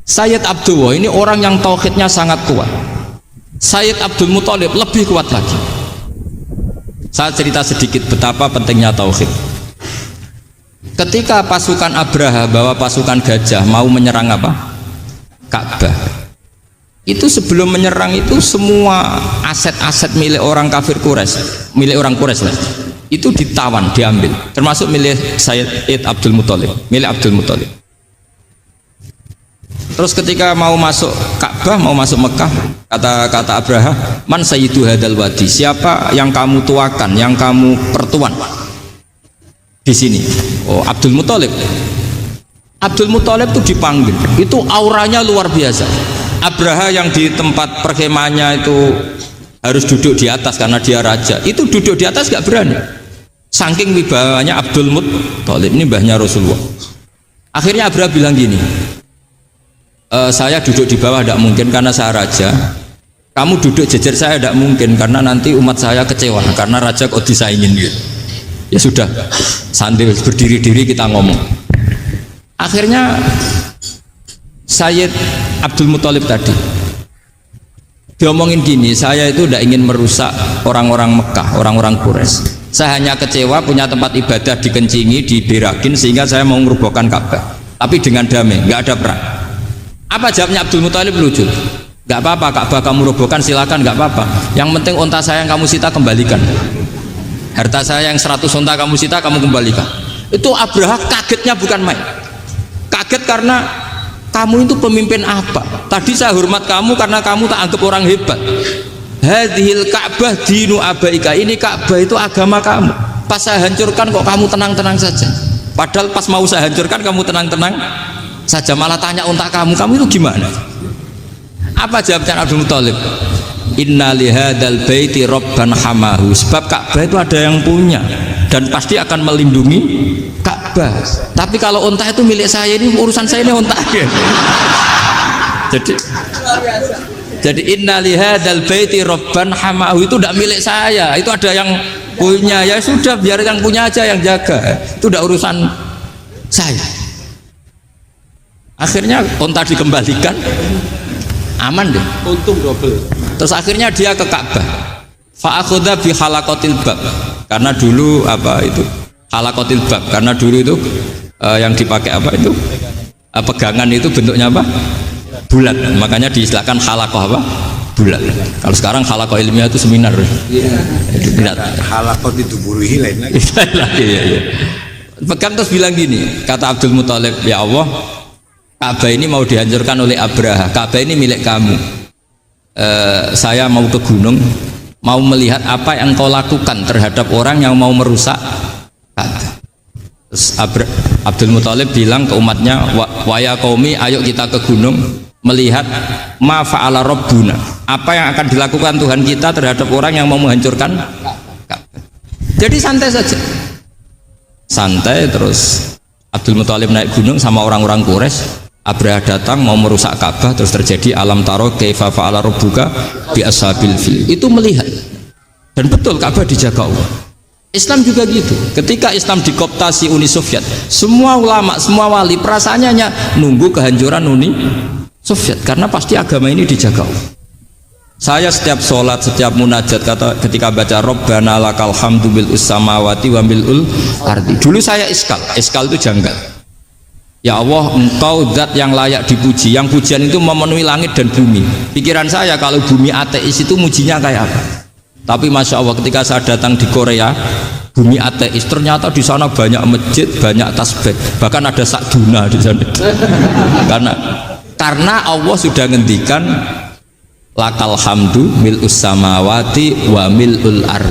Sayyid Abdullah ini orang yang tauhidnya sangat kuat. Sayyid Abdul Muthalib lebih kuat lagi. Saya cerita sedikit betapa pentingnya tauhid. Ketika pasukan Abraha bawa pasukan gajah mau menyerang apa? Ka'bah. Itu sebelum menyerang itu semua aset-aset milik orang kafir Quraisy, milik orang Quraisy lah, itu ditawan, diambil, termasuk milik Sayyid Abdul Muthalib, milik Abdul Muthalib. Terus ketika mau masuk Ka'bah, mau masuk Mekah, kata Abraha, man sayyidu hadal wadi, siapa yang kamu tuakan, yang kamu pertuan di sini? Oh, Abdul Muthalib. Abdul Muthalib itu dipanggil, itu auranya luar biasa. Abraha yang di tempat perkemahannya itu harus duduk di atas karena dia raja, itu duduk di atas gak berani, saking wibawanya Abdul Muthalib, ini mbahnya Rasulullah. Akhirnya Abraha bilang gini, saya duduk di bawah tidak mungkin karena saya raja, kamu duduk jejer saya tidak mungkin karena nanti umat saya kecewa karena raja kok disaingin gitu. Ya sudah, sambil berdiri-diri kita ngomong. Akhirnya Sayyid Abdul Muthalib tadi diomongin gini, saya itu tidak ingin merusak orang-orang Mekah, orang-orang Quraisy. Saya hanya kecewa punya tempat ibadah dikencingi, diberakin, sehingga saya mau merubuhkan Ka'bah, tapi dengan damai, nggak ada perang. Apa jawabnya Abdul Muthalib? Lucu. Nggak apa-apa, Ka'bah kamu robohkan silakan, nggak apa-apa. Yang penting unta saya yang kamu sita kembalikan. Harta saya yang 100 unta kamu sita kamu kembalikan. Itu Abraha kagetnya bukan main. Kaget karena kamu itu pemimpin apa? Tadi saya hormat kamu karena kamu tak anggap orang hebat. Hadhil Ka'bah dinu abaika, ini Ka'bah itu agama kamu. Pas saya hancurkan kok kamu tenang-tenang saja. Padahal pas mau saya hancurkan kamu tenang-tenang saja, malah tanya unta kamu itu gimana? Apa jawabnya Abdul Muthalib? Inna lihadal baiti robban hamahu, sebab Ka'bah itu ada yang punya dan pasti akan melindungi Ka'bah. Tapi kalau unta itu milik saya, ini urusan saya, ini unta. Jadi inna lihadal baiti robban hamahu itu tidak milik saya, itu ada yang punya. Ya sudah, biar yang punya aja yang jaga, itu tidak urusan saya. Akhirnya unta dikembalikan, aman deh, untung double. Terus akhirnya dia ke Ka'bah, fa'akhudha bi halaqatil bab, karena dulu apa itu halaqatil bab, karena dulu itu yang dipakai apa itu pegangan itu bentuknya apa, bulat, makanya diistilahkan halaqah apa, bulat. Kalau sekarang halaqah ilmiah itu seminar, halaqah itu buruhi lain lagi. Iya. Pegang terus bilang gini, kata Abdul Muthalib, ya Allah, Ka'bah ini mau dihancurkan oleh Abraha, Ka'bah ini milik kamu. Saya mau ke gunung, mau melihat apa yang kau lakukan terhadap orang yang mau merusak Ka'bah. Terus Abdul Muthalib bilang ke umatnya, wa ya qaumi, ayo kita ke gunung melihat ma fa'ala rabbuna, apa yang akan dilakukan Tuhan kita terhadap orang yang mau menghancurkan Ka'bah. Jadi santai saja, santai. Terus Abdul Muthalib naik gunung sama orang-orang Quraisy. Abraha datang mau merusak Ka'bah, terus terjadi alam taro kaifa fa'ala rabbuka bi ashabil fil. Itu melihat, dan betul Ka'bah dijaga Allah. Islam juga gitu. Ketika Islam dikooptasi Uni Soviet, semua ulama, semua wali perasaannya hanya nunggu kehancuran Uni Soviet, karena pasti agama ini dijaga Allah. Saya setiap sholat, setiap munajat, ketika baca Rabbana lakal hamdu bil samawati wa mil'ul ardi. Dulu saya iskal itu janggal. Ya Allah, engkau zat yang layak dipuji, yang pujian itu memenuhi langit dan bumi. Pikiran saya kalau bumi ateis itu mujinya kayak apa? Tapi Masya Allah, ketika saya datang di Korea, bumi ateis, ternyata di sana banyak masjid, banyak tasbih, bahkan ada sakduna di sana. Karena Allah sudah ngendikan lakal hamdu mil'us samawati wa mil'ul ardi.